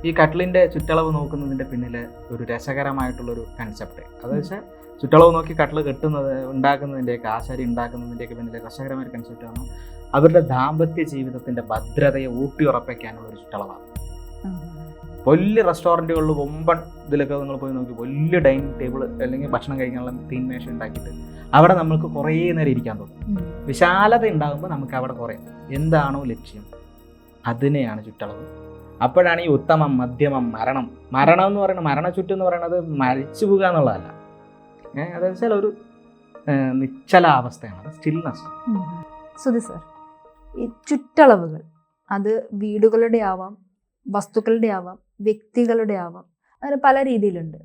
ഈ കട്ടിലിൻ്റെ ചുറ്റളവ് നോക്കുന്നതിൻ്റെ പിന്നിൽ ഒരു രസകരമായിട്ടുള്ളൊരു കൺസെപ്റ്റ്, അത് വെച്ചാൽ ചുറ്റളവ് നോക്കി കട്ടിൽ ഉണ്ടാക്കുന്നതിൻ്റെയൊക്കെ ആശാരി ഉണ്ടാക്കുന്നതിൻ്റെയൊക്കെ പിന്നിലെ രസകരമായ ഒരു കൺസെപ്റ്റ് ആണ് അവരുടെ ദാമ്പത്യ ജീവിതത്തിൻ്റെ ഭദ്രതയെ ഊട്ടിയുറപ്പിക്കാനുള്ളൊരു ചുറ്റളവാണ്. വലിയ റെസ്റ്റോറൻറ്റുകളിൽ വമ്പൻ ഇതിലൊക്കെ നിങ്ങൾ പോയി നോക്കി വലിയ ഡൈനിങ് ടേബിൾ അല്ലെങ്കിൽ ഭക്ഷണം കഴിക്കാനുള്ള തീൻമേശ ഉണ്ടാക്കിയിട്ട് അവിടെ നമുക്ക് കുറേ നേരം ഇരിക്കാൻ തോന്നും. വിശാലത ഉണ്ടാകുമ്പോൾ നമുക്ക് അവിടെ കുറേ എന്താണോ ലക്ഷ്യം അതിനെയാണ് ചുറ്റളവ്. അപ്പോഴാണ് ഈ ഉത്തമം, മധ്യമം, മരണം എന്ന് പറയുന്നത്, മരണച്ചുറ്റ് എന്ന് പറയുന്നത് മരിച്ചു പോകുക എന്നുള്ളതല്ല, അത് വെച്ചാൽ ഒരു നിശ്ചലാവസ്ഥയാണ്, അത് സ്റ്റിൽനെസ്. സുധി സർ, ഈ ചുറ്റളവുകൾ അത് വീടുകളുടെ ആവാം, വസ്തുക്കളുടെ ആവാം, വ്യക്തികളുടെ ആവാം, അങ്ങനെ പല രീതിയിലുണ്ട്.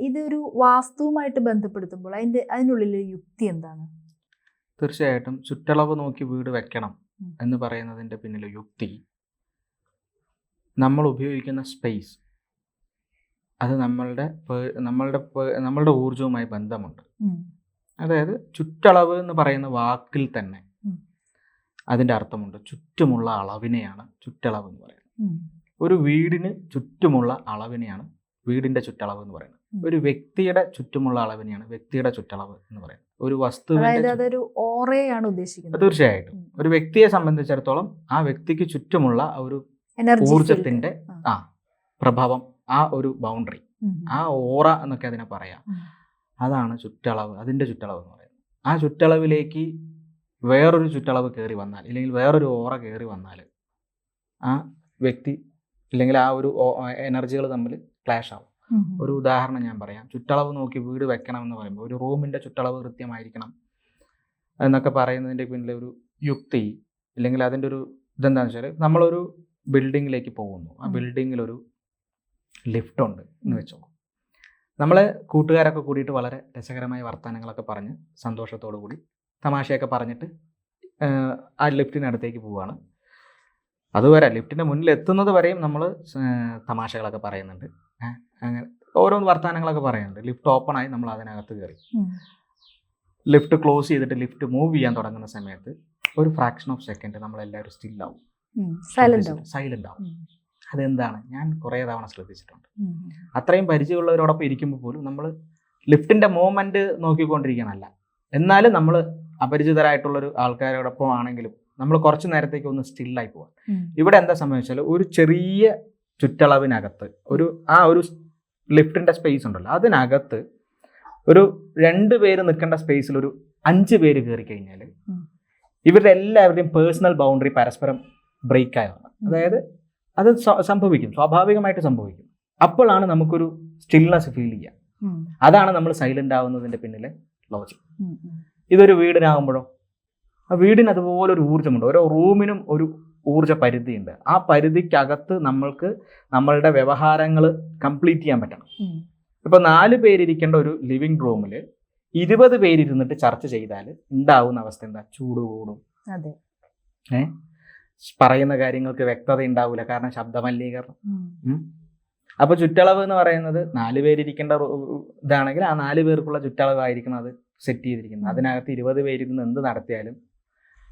ഇതൊരു വാസ്തുവുമായിട്ട് ബന്ധപ്പെടുത്തുമ്പോൾ അതിനുള്ളിലെ യുക്തി എന്താണ്? തീർച്ചയായിട്ടും ചുറ്റളവ് നോക്കി വീട് വെക്കണം എന്ന് പറയുന്നതിൻ്റെ പിന്നിലെ യുക്തി, നമ്മൾ ഉപയോഗിക്കുന്ന സ്പേസ് അത് നമ്മളുടെ ഊർജവുമായി ബന്ധമുണ്ട്. അതായത് ചുറ്റളവ് എന്ന് പറയുന്ന വാക്കിൽ തന്നെ അതിൻ്റെ അർത്ഥമുണ്ട്. ചുറ്റുമുള്ള അളവിനെയാണ് ചുറ്റളവ് എന്ന് പറയുന്നത്. ഒരു വീടിന് ചുറ്റുമുള്ള അളവിനെയാണ് വീടിൻ്റെ ചുറ്റളവ് എന്ന് പറയുന്നത്. ഒരു വ്യക്തിയുടെ ചുറ്റുമുള്ള അളവിനെയാണ് വ്യക്തിയുടെ ചുറ്റളവ് എന്ന് പറയുന്നത്. ഒരു വസ്തുവിന്റെ ഓറയാണ് ഉദ്ദേശിക്കുന്നത്. തീർച്ചയായിട്ടും ഒരു വ്യക്തിയെ സംബന്ധിച്ചിടത്തോളം ആ വ്യക്തിക്ക് ചുറ്റുമുള്ള ഒരു ഊർജത്തിന്റെ പ്രഭാവം, ആ ഒരു ബൗണ്ടറി, ആ ഓറ എന്നൊക്കെ അതിനെ പറയാം, അതാണ് ചുറ്റളവ്, അതിൻ്റെ ചുറ്റളവ് എന്ന് പറയുന്നത്. ആ ചുറ്റളവിലേക്ക് വേറൊരു ചുറ്റളവ് കയറി വന്നാൽ, ഇല്ലെങ്കിൽ വേറൊരു ഓറ കയറി വന്നാൽ ആ വ്യക്തി ഇല്ലെങ്കിൽ ആ ഒരു എനർജികൾ തമ്മിൽ ക്ലാഷ് ആവും. ഒരു ഉദാഹരണം ഞാൻ പറയാം. ചുറ്റളവ് നോക്കി വീട് വെക്കണം എന്ന് പറയുമ്പോൾ ഒരു റൂമിൻ്റെ ചുറ്റളവ് കൃത്യമായിരിക്കണം എന്നൊക്കെ പറയുന്നതിൻ്റെ പിന്നിലെ ഒരു യുക്തി, ഇല്ലെങ്കിൽ അതിൻ്റെ ഒരു ഇതെന്താണെന്ന് വെച്ചാൽ, നമ്മളൊരു ബിൽഡിങ്ങിലേക്ക് പോകുന്നു, ആ ബിൽഡിങ്ങിലൊരു ലിഫ്റ്റ് ഉണ്ട് എന്ന് വെച്ചോ. നമ്മൾ കൂട്ടുകാരൊക്കെ കൂടിയിട്ട് വളരെ രസകരമായ വർത്തമാനങ്ങളൊക്കെ പറഞ്ഞ് സന്തോഷത്തോടു കൂടി തമാശയൊക്കെ പറഞ്ഞിട്ട് ആ ലിഫ്റ്റിനടുത്തേക്ക് പോവുകയാണ്. അതുവരെ ലിഫ്റ്റിൻ്റെ മുന്നിൽ എത്തുന്നത് വരെയും നമ്മൾ തമാശകളൊക്കെ പറയുന്നുണ്ട്, അങ്ങനെ ഓരോന്ന് വർത്തമാനങ്ങളൊക്കെ പറയുന്നുണ്ട്. ലിഫ്റ്റ് ഓപ്പണായി നമ്മൾ അതിനകത്ത് കയറി. ലിഫ്റ്റ് ക്ലോസ് ചെയ്തിട്ട് ലിഫ്റ്റ് മൂവ് ചെയ്യാൻ തുടങ്ങുന്ന സമയത്ത് ഒരു ഫ്രാക്ഷൻ ഓഫ് സെക്കൻഡ് നമ്മളെല്ലാവരും സ്റ്റില്ലാവും, സൈലൻ്റ് ആവും. അതെന്താണ്? ഞാൻ കുറേ തവണ ശ്രദ്ധിച്ചിട്ടുണ്ട്. അത്രയും പരിചയമുള്ളവരോടൊപ്പം ഇരിക്കുമ്പോൾ പോലും നമ്മൾ ലിഫ്റ്റിൻ്റെ മൂവ്മെൻറ്റ് നോക്കിക്കൊണ്ടിരിക്കണമല്ല, എന്നാലും നമ്മൾ അപരിചിതരായിട്ടുള്ളൊരു ആൾക്കാരോടൊപ്പം ആണെങ്കിലും നമ്മൾ കുറച്ച് നേരത്തേക്ക് ഒന്ന് സ്റ്റില്ലായി പോവാം. ഇവിടെ എന്താ സംഭവിച്ചാൽ, ഒരു ചെറിയ ചുറ്റളവിനകത്ത് ഒരു ലിഫ്റ്റിൻ്റെ സ്പേസ് ഉണ്ടല്ലോ, അതിനകത്ത് ഒരു 2 പേര് നിൽക്കേണ്ട സ്പേസിൽ ഒരു 5 പേര് കയറി കഴിഞ്ഞാൽ ഇവരുടെ എല്ലാവരുടെയും പേഴ്സണൽ ബൗണ്ടറി പരസ്പരം ബ്രേക്ക് ആയതാണ്. അതായത് അത് സംഭവിക്കും, സ്വാഭാവികമായിട്ട് സംഭവിക്കും. അപ്പോഴാണ് നമുക്കൊരു സ്റ്റിൽനെസ് ഫീൽ ചെയ്യുക. അതാണ് നമ്മൾ സൈലൻ്റ് ആവുന്നതിൻ്റെ പിന്നിലെ ലോജിക്. ഇതൊരു വീടിനാകുമ്പോഴോ, ആ വീടിന് അതുപോലെ ഒരു ഊർജ്ജമുണ്ട്. ഓരോ റൂമിനും ഒരു ഊർജ്ജ പരിധിയുണ്ട്. ആ പരിധിക്കകത്ത് നമ്മളുടെ വ്യവഹാരങ്ങൾ കംപ്ലീറ്റ് ചെയ്യാൻ പറ്റണം. ഇപ്പോൾ 4 പേരിരിക്കേണ്ട ഒരു ലിവിങ് റൂമിൽ 20 പേരിരുന്നിട്ട് ചർച്ച ചെയ്താൽ ഉണ്ടാവുന്ന അവസ്ഥ എന്താ? ചൂട് കൂടും, പറയുന്ന കാര്യങ്ങൾക്ക് വ്യക്തത ഉണ്ടാവില്ല, കാരണം ശബ്ദമലിനീകരണം. അപ്പോൾ ചുറ്റളവ് എന്ന് പറയുന്നത് 4 പേരിരിക്കേണ്ട ഇതാണെങ്കിൽ ആ 4 പേർക്കുള്ള ചുറ്റളവായിരിക്കണം അത് സെറ്റ് ചെയ്തിരിക്കുന്നത്. അതിനകത്ത് 20 പേരിരുന്ന് എന്ത് നടത്തിയാലും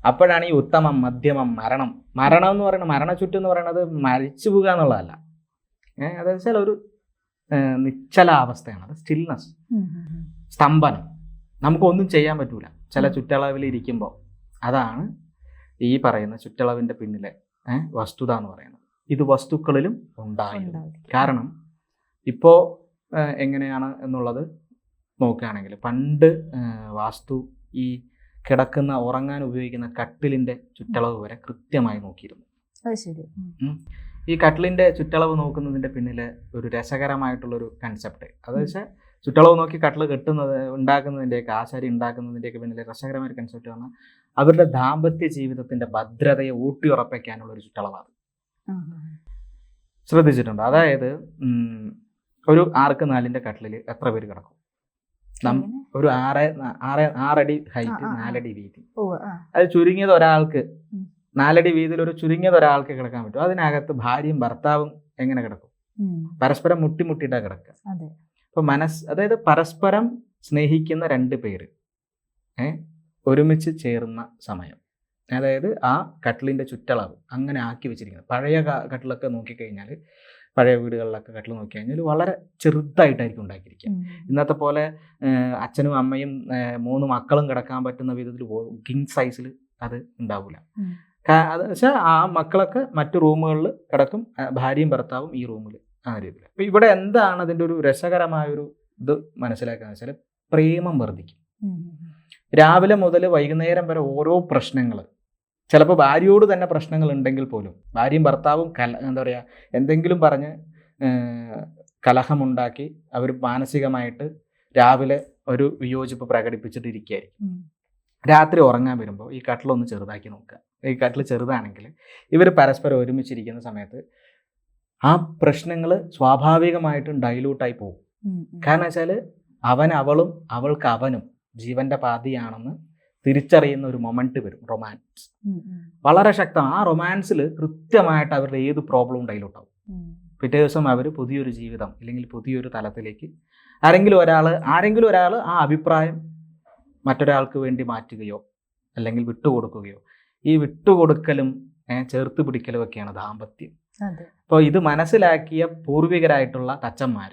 അപ്പോഴാണ് ഈ ഉത്തമം, മധ്യമം, മരണം എന്ന് പറയുന്നത്, മരണച്ചുറ്റ് എന്ന് പറയുന്നത് മരിച്ചു പോകുക എന്നുള്ളതല്ല, അത് വെച്ചാൽ ഒരു നിശ്ചലാവസ്ഥയാണ്, അത് സ്റ്റിൽനെസ്, സ്തംഭനം. നമുക്കൊന്നും ചെയ്യാൻ പറ്റൂല ചില ചുറ്റളവിൽ ഇരിക്കുമ്പോൾ. അതാണ് ഈ പറയുന്ന ചുറ്റളവിൻ്റെ പിന്നിലെ വസ്തുത എന്ന് പറയുന്നത്. ഇത് വസ്തുക്കളിലും ഉണ്ടായിരുന്നു. കാരണം ഇപ്പോൾ എങ്ങനെയാണ് എന്നുള്ളത് നോക്കുകയാണെങ്കിൽ, പണ്ട് വാസ്തു ഈ കിടക്കുന്ന, ഉറങ്ങാൻ ഉപയോഗിക്കുന്ന കട്ടിലിൻ്റെ ചുറ്റളവ് വരെ കൃത്യമായി നോക്കിയിരുന്നു. ഈ കട്ടിലിൻ്റെ ചുറ്റളവ് നോക്കുന്നതിൻ്റെ പിന്നിലെ ഒരു രസകരമായിട്ടുള്ളൊരു കൺസെപ്റ്റ്, അത് വെച്ചാൽ ചുറ്റളവ് നോക്കി കട്ടിൽ ഉണ്ടാക്കുന്നതിൻ്റെയൊക്കെ ആശാരി ഉണ്ടാക്കുന്നതിൻ്റെയൊക്കെ പിന്നിലെ രസകരമായ കൺസെപ്റ്റ് ആണ് അവരുടെ ദാമ്പത്യ ജീവിതത്തിൻ്റെ ഭദ്രതയെ ഊട്ടിയുറപ്പിക്കാനുള്ളൊരു ചുറ്റളവാണ്. ശ്രദ്ധിച്ചിട്ടുണ്ടോ? അതായത് ഒരു 6x4 കട്ടിലിൽ എത്ര പേര് കിടക്കും? ഒരു 6 അടി ഹൈറ്റ്, 4 അടി വീതി. അത് ചുരുങ്ങിയത് ഒരാൾക്ക് 4 അടി വീതിയിൽ ഒരു ചുരുങ്ങിയത് ഒരാൾക്ക് കിടക്കാൻ പറ്റും. അതിനകത്ത് ഭാര്യയും ഭർത്താവും എങ്ങനെ കിടക്കും? പരസ്പരം മുട്ടിയിട്ടാണ് കിടക്കുക. അപ്പൊ അതായത് പരസ്പരം സ്നേഹിക്കുന്ന 2 പേര് ഒരുമിച്ച് ചേർന്ന സമയം, അതായത് ആ കട്ടിലിൻ്റെ ചുറ്റളവ് അങ്ങനെ ആക്കി വെച്ചിരിക്കുന്നത്. പഴയ കട്ടിലൊക്കെ നോക്കിക്കഴിഞ്ഞാൽ, പഴയ വീടുകളിലൊക്കെ കട്ടിൽ നോക്കിക്കഴിഞ്ഞാൽ വളരെ ചെറുതായിട്ടായിരിക്കും ഉണ്ടാക്കിയിരിക്കുക. ഇന്നത്തെ പോലെ അച്ഛനും അമ്മയും 3 മക്കളും കിടക്കാൻ പറ്റുന്ന വിധത്തിൽ കിങ് സൈസിൽ അത് ഉണ്ടാവില്ല. അത് വെച്ചാൽ ആ മക്കളൊക്കെ മറ്റു റൂമുകളിൽ കിടക്കും, ഭാര്യയും ഭർത്താവും ഈ റൂമിൽ, ആ രീതിയിൽ. അപ്പോൾ ഇവിടെ എന്താണ് അതിൻ്റെ ഒരു രസകരമായൊരു ഇത് മനസ്സിലാക്കുക വെച്ചാൽ, പ്രേമം വർദ്ധിക്കും. രാവിലെ മുതൽ വൈകുന്നേരം വരെ ഓരോ പ്രശ്നങ്ങൾ, ചിലപ്പോൾ ഭാര്യയോട് തന്നെ പ്രശ്നങ്ങൾ ഉണ്ടെങ്കിൽ പോലും ഭാര്യയും ഭർത്താവും എന്താ പറയുക, എന്തെങ്കിലും പറഞ്ഞ് കലഹമുണ്ടാക്കി അവർ മാനസികമായിട്ട് രാവിലെ ഒരു വിയോജിപ്പ് പ്രകടിപ്പിച്ചിട്ട് ഇരിക്കുകയായിരിക്കും. രാത്രി ഉറങ്ങാൻ വരുമ്പോൾ ഈ കട്ടിലൊന്ന് ചെറുതാക്കി നോക്കുക. ഈ കട്ടിൽ ചെറുതാണെങ്കിൽ ഇവർ പരസ്പരം ഒരുമിച്ചിരിക്കുന്ന സമയത്ത് ആ പ്രശ്നങ്ങൾ സ്വാഭാവികമായിട്ടും ഡൈലൂട്ടായി പോകും. കാരണം വെച്ചാൽ അവളും അവൾക്ക് അവനും ജീവന്റെ പാതിയാണെന്ന് തിരിച്ചറിയുന്ന ഒരു മൊമെന്റ് വരും. റൊമാൻസ് വളരെ ശക്തമാണ്. ആ റൊമാൻസിൽ കൃത്യമായിട്ട് അവരുടെ ഏത് പ്രോബ്ലവും ഡൈലൂട്ടാവും. പിറ്റേ ദിവസം അവർ പുതിയൊരു ജീവിതം അല്ലെങ്കിൽ പുതിയൊരു തലത്തിലേക്ക് ആരെങ്കിലും ഒരാൾ ആ അഭിപ്രായം മറ്റൊരാൾക്ക് വേണ്ടി മാറ്റുകയോ അല്ലെങ്കിൽ വിട്ടുകൊടുക്കുകയോ, ഈ വിട്ടുകൊടുക്കലും ചേർത്ത് പിടിക്കലും ഒക്കെയാണ് ദാമ്പത്യം. അപ്പോൾ ഇത് മനസ്സിലാക്കിയ പൂർവികരായിട്ടുള്ള തച്ചന്മാർ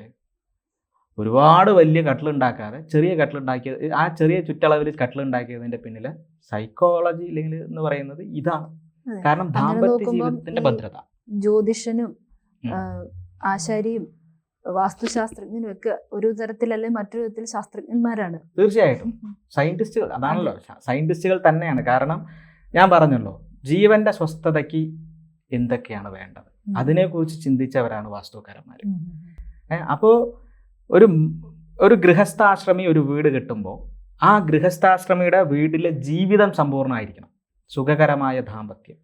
ഒരുപാട് വലിയ കട്ടിലുണ്ടാക്കാതെ ചെറിയ കട്ടിലുണ്ടാക്കിയത്, ആ ചെറിയ ചുറ്റളവിൽ കട്ടിലുണ്ടാക്കിയതിൻ്റെ പിന്നിൽ സൈക്കോളജി അല്ലെങ്കിൽ എന്ന് പറയുന്നത് ഇതാണ്. കാരണം ദാമ്പത്യ ജീവിതത്തിന്റെ ഭദ്രത. ജ്യോതിഷനും ആശാരിയും വാസ്തുശാസ്ത്രജ്ഞനും ഒക്കെ ഒരു തരത്തിലല്ലേ മറ്റൊരു തരത്തിൽ ശാസ്ത്രജ്ഞന്മാരാണ്. തീർച്ചയായിട്ടും സയന്റിസ്റ്റുകൾ, അതാണല്ലോ സയന്റിസ്റ്റുകൾ തന്നെയാണ്. കാരണം ഞാൻ പറഞ്ഞല്ലോ, ജീവന്റെ സ്വസ്ഥതയ്ക്ക് എന്തൊക്കെയാണ് വേണ്ടത് അതിനെക്കുറിച്ച് ചിന്തിച്ചവരാണ് വാസ്തുകാരന്മാർ. അപ്പോൾ ഒരു ഗൃഹസ്ഥാശ്രമി ഒരു വീട് കെട്ടുമ്പോൾ ആ ഗൃഹസ്ഥാശ്രമിയുടെ വീട്ടിലെ ജീവിതം സമ്പൂർണ്ണമായിരിക്കണം. സുഖകരമായ ദാമ്പത്യം,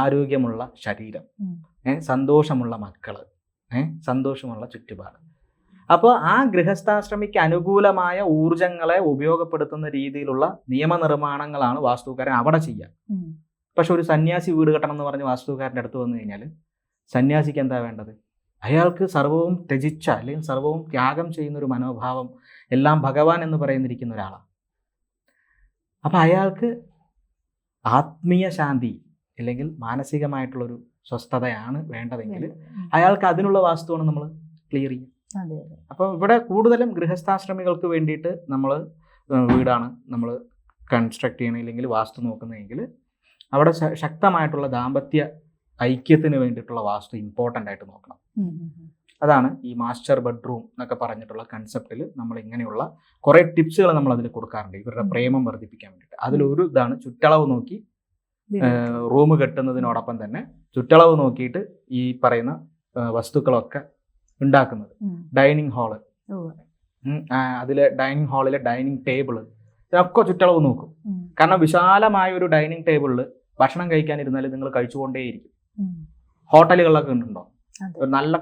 ആരോഗ്യമുള്ള ശരീരം, സന്തോഷമുള്ള മക്കള്, സന്തോഷമുള്ള ചുറ്റുപാട്. അപ്പോൾ ആ ഗൃഹസ്ഥാശ്രമിക്ക് അനുകൂലമായ ഊർജങ്ങളെ ഉപയോഗപ്പെടുത്തുന്ന രീതിയിലുള്ള നിയമനിർമ്മാണങ്ങളാണ് വാസ്തുകാരൻ അവിടെ ചെയ്യുക. പക്ഷെ ഒരു സന്യാസി വീട് കെട്ടണം എന്ന് പറഞ്ഞ് വാസ്തുകാരൻ്റെ അടുത്ത് വന്നു കഴിഞ്ഞാൽ സന്യാസിക്ക് എന്താ വേണ്ടത്? അയാൾക്ക് സർവവും ത്യജിച്ച അല്ലെങ്കിൽ സർവവും ത്യാഗം ചെയ്യുന്ന ഒരു മനോഭാവം, എല്ലാം ഭഗവാൻ എന്ന് പറയുന്നിരിക്കുന്ന ഒരാളാണ്. അപ്പം അയാൾക്ക് ആത്മീയ ശാന്തി അല്ലെങ്കിൽ മാനസികമായിട്ടുള്ളൊരു സ്വസ്ഥതയാണ് വേണ്ടതെങ്കിൽ അയാൾക്ക് അതിനുള്ള വാസ്തുവാണ് നമ്മൾ ക്ലിയർ ചെയ്യുക. അപ്പോൾ ഇവിടെ കൂടുതലും ഗൃഹസ്ഥാശ്രമികൾക്ക് വേണ്ടിയിട്ട് നമ്മൾ വീടാണ് നമ്മൾ കൺസ്ട്രക്ട് ചെയ്യണം ഇല്ലെങ്കിൽ വാസ്തു നോക്കുന്നതെങ്കിൽ അവിടെ ശക്തമായിട്ടുള്ള ദാമ്പത്യ ഐക്യത്തിന് വേണ്ടിയിട്ടുള്ള വാസ്തു ഇമ്പോർട്ടൻ്റ് ആയിട്ട് നോക്കണം. അതാണ് ഈ മാസ്റ്റർ ബെഡ്റൂം എന്നൊക്കെ പറഞ്ഞിട്ടുള്ള കൺസെപ്റ്റിൽ നമ്മൾ ഇങ്ങനെയുള്ള കുറേ ടിപ്സുകൾ നമ്മൾ അതിൽ കൊടുക്കാറുണ്ട് ഇവരുടെ പ്രേമം വർദ്ധിപ്പിക്കാൻ വേണ്ടിയിട്ട്. അതിലൊരു ഇതാണ് ചുറ്റളവ് നോക്കി റൂം കെട്ടുന്നതിനോടൊപ്പം തന്നെ ചുറ്റളവ് നോക്കിയിട്ട് ഈ പറയുന്ന വസ്തുക്കളൊക്കെ ഉണ്ടാക്കുന്നത്. ഡൈനിങ് ഹാള്, അതിലെ ഡൈനിങ് ഹാളിലെ ഡൈനിങ് ടേബിള്, ഇതൊക്കെ ചുറ്റളവ് നോക്കും. കാരണം വിശാലമായ ഒരു ഡൈനിങ് ടേബിളിൽ ഭക്ഷണം കഴിക്കാനിരുന്നാൽ നിങ്ങൾ കഴിച്ചുകൊണ്ടേയിരിക്കും. ഹോട്ടലുകളിലൊക്കെ ഉണ്ടോ? നല്ല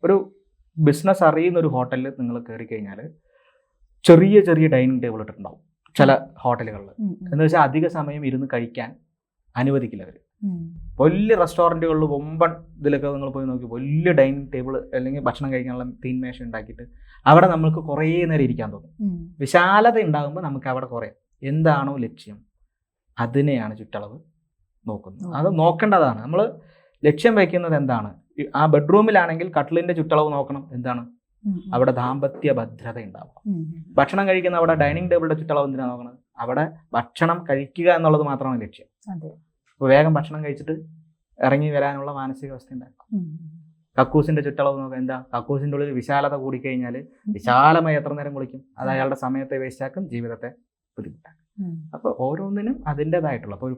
ഒരു ബിസിനസ് അറിയുന്ന ഒരു ഹോട്ടലിൽ നിങ്ങൾ കയറി കഴിഞ്ഞാൽ ചെറിയ ചെറിയ ഡൈനിങ് ടേബിൾ ഇട്ടിട്ടുണ്ടാവും ചില ഹോട്ടലുകളിൽ. എന്ന് വെച്ചാൽ അധിക സമയം ഇരുന്ന് കഴിക്കാൻ അനുവദിക്കില്ല അവർ. വലിയ റെസ്റ്റോറൻറ്റുകളിൽ വമ്പൻ ഇതിലൊക്കെ നിങ്ങൾ പോയി നോക്കി വലിയ ഡൈനിങ് ടേബിൾ അല്ലെങ്കിൽ ഭക്ഷണം കഴിക്കാനുള്ള തീന്മേശ ഉണ്ടാക്കിയിട്ട് അവിടെ നമുക്ക് കുറേ നേരം ഇരിക്കാൻ തോന്നും. വിശാലത ഉണ്ടാകുമ്പോൾ നമുക്ക് അവിടെ കുറേ എന്താണോ ലക്ഷ്യം അതിനെയാണ് ചുറ്റളവ് നോക്കുന്നത്. അത് നോക്കേണ്ടതാണ്. നമ്മൾ ലക്ഷ്യം വയ്ക്കുന്നത് എന്താണ്? ആ ബെഡ്റൂമിലാണെങ്കിൽ കട്ടിലിന്റെ ചുറ്റളവ് നോക്കണം. എന്താണ്? അവിടെ ദാമ്പത്യ ഭദ്രത ഉണ്ടാവും. ഭക്ഷണം കഴിക്കുന്ന അവിടെ ഡൈനിങ് ടേബിളിന്റെ ചുറ്റളവ് എന്തിനാ നോക്കണം? അവിടെ ഭക്ഷണം കഴിക്കുക എന്നുള്ളത് മാത്രമാണ് ലക്ഷ്യം. അപ്പോൾ വേഗം ഭക്ഷണം കഴിച്ചിട്ട് ഇറങ്ങി വരാനുള്ള മാനസികാവസ്ഥ ഉണ്ടാക്കും. കക്കൂസിന്റെ ചുറ്റളവ് നോക്കാം. എന്താ? കക്കൂസിന്റെ ഉള്ളിൽ വിശാലത കൂടിക്കഴിഞ്ഞാൽ വിശാലമായി എത്ര നേരം കുളിക്കും? അത് അയാളുടെ സമയത്തെ വേസ്റ്റാക്കും, ജീവിതത്തെ ബുദ്ധിമുട്ടാക്കും. അപ്പോൾ ഓരോന്നിനും അതിൻ്റെതായിട്ടുള്ള, അപ്പോൾ ഒരു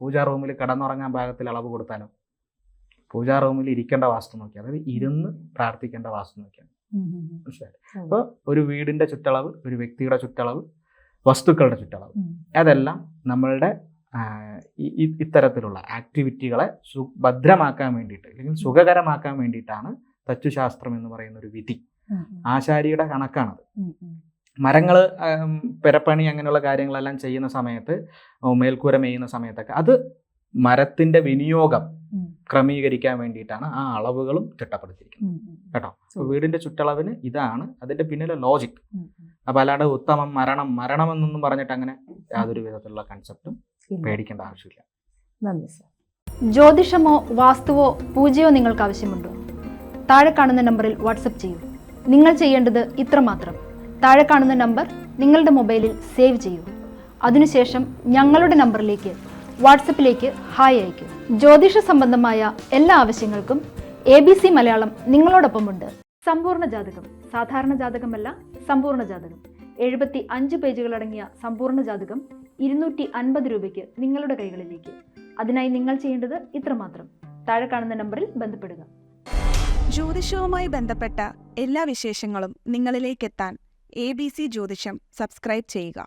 പൂജാ റൂമിൽ കിടന്നുറങ്ങാൻ പാകത്തിൽ അളവ് കൊടുത്താലോ? പൂജാ റൂമിൽ ഇരിക്കേണ്ട വാസ്തു നോക്കിയാൽ, അതായത് ഇരുന്ന് പ്രാർത്ഥിക്കേണ്ട വാസ്തു നോക്കിയാൽ മനസ്സിലായി. അപ്പോൾ ഒരു വീടിന്റെ ചുറ്റളവ്, ഒരു വ്യക്തിയുടെ ചുറ്റളവ്, വസ്തുക്കളുടെ ചുറ്റളവ്, അതെല്ലാം നമ്മളുടെ ഇത്തരത്തിലുള്ള ആക്ടിവിറ്റികളെ ഭദ്രമാക്കാൻ വേണ്ടിയിട്ട് അല്ലെങ്കിൽ സുഖകരമാക്കാൻ വേണ്ടിയിട്ടാണ് തച്ചുശാസ്ത്രം എന്ന് പറയുന്ന ഒരു വിധി. ആശാരിയുടെ കണക്കാണത്. മരങ്ങൾ, പെരപ്പണി, അങ്ങനെയുള്ള കാര്യങ്ങളെല്ലാം ചെയ്യുന്ന സമയത്ത്, മേൽക്കൂര മേയുന്ന സമയത്തൊക്കെ അത് മരത്തിന്റെ വിനിയോഗം ക്രമീകരിക്കാൻ വേണ്ടിയിട്ടാണ് ആ അളവുകളും ചിട്ടപ്പെടുത്തിയിരിക്കുന്നത് കേട്ടോ. അപ്പോൾ വീടിന്റെ ചുറ്റളവിന് ഇതാണ് അതിന്റെ പിന്നിലെ ലോജിക്. അപ്പോൾ അല്ലാണ്ട് ഉത്തമം മരണം എന്നൊന്നും പറഞ്ഞിട്ട് അങ്ങനെ യാതൊരു വിധത്തിലുള്ള കൺസെപ്റ്റും ഇല്ല. പേടിക്കേണ്ട ആവശ്യമില്ല. നന്ദി സർ. ജ്യോതിഷമോ വാസ്തുവോ പൂജയോ നിങ്ങൾക്ക് ആവശ്യമുണ്ടോ? താഴെ കാണുന്ന നമ്പറിൽ വാട്സപ്പ് ചെയ്യൂ. നിങ്ങൾ ചെയ്യേണ്ടത് ഇത്രമാത്രം: താഴെ കാണുന്ന നമ്പർ നിങ്ങളുടെ മൊബൈലിൽ സേവ് ചെയ്യൂ. അതിനുശേഷം ഞങ്ങളുടെ നമ്പറിലേക്ക് വാട്സപ്പിലേക്ക് ഹായ് അയയ്ക്കൂ. ജ്യോതിഷ സംബന്ധമായ എല്ലാ ആവശ്യങ്ങൾക്കും ABC മലയാളം നിങ്ങളോടൊപ്പമുണ്ട്. സമ്പൂർണ്ണ ജാതകം, സാധാരണ ജാതകമല്ല, സമ്പൂർണ്ണ ജാതകം. 75 പേജുകളടങ്ങിയ സമ്പൂർണ്ണ ജാതകം 250 രൂപയ്ക്ക് നിങ്ങളുടെ കൈകളിലേക്ക്. അതിനായി നിങ്ങൾ ചെയ്യേണ്ടത് ഇത്രമാത്രം: താഴെ കാണുന്ന നമ്പറിൽ ബന്ധപ്പെടുക. ജ്യോതിഷവുമായി ബന്ധപ്പെട്ട എല്ലാ വിശേഷങ്ങളും നിങ്ങളിലേക്കെത്താൻ ABC ജ്യോതിഷം സബ്സ്ക്രൈബ് ചെയ്യുക.